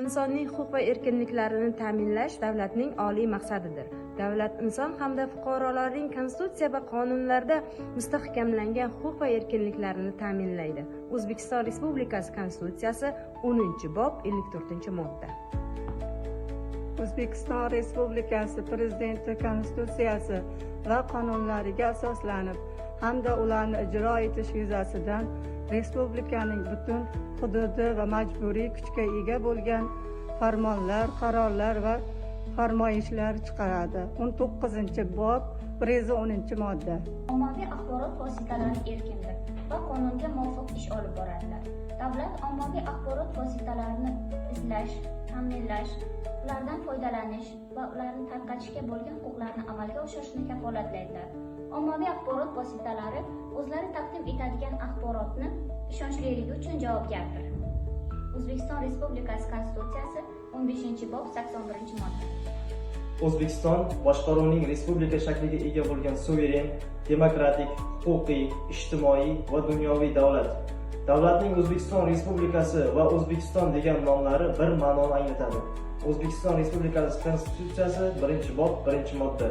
Insonning huquq va erkinliklarini ta'minlash davlatning oliy maqsadidir. Davlat inson hamda fuqarolarning konstitutsiya va qonunlarda mustahkamlangan huquq va erkinliklarini ta'minlaydi. O'zbekiston Respublikasi Konstitutsiyasi 10-bob 54-modda. O'zbekiston Respublikasi Prezidenti Konstitutsiyasi va qonunlariga asoslanib hamda ularni ijro etish yuzasidan Respublikaning butun hududi va majburiy kuchga ega bo'lgan farmonlar, qarorlar va farmoyishlar chiqaradi. 19-bob 110-modda. Ommaviy axborot vositalari erkindir va qonunga muvofiq ish olib boradilar. Davlat ommaviy axborot vositalarini izlash, ta'minlash, ulardan foydalanish va ularni tarqatishga bo'lgan huquqlarni amalga oshirishni kafolatlaydilar. Ommaviy axborot vositalari o'zlari taqdim etadigan axborotni ishonchliligi uchun javobgardir. O'zbekiston Respublikasi Konstitutsiyasi 15-bob 81-modda. O'zbekiston boshqaruvning respublika shakliga ega bo'lgan suveren, demokratik, huquqiy, ijtimoiy va dunyoviy davlat. Davlatning O'zbekiston Respublikasi va O'zbekiston degan nomlari bir ma'noni anglatadi. O'zbekiston Respublikasi Konstitutsiyasi 1-bob 1-modda.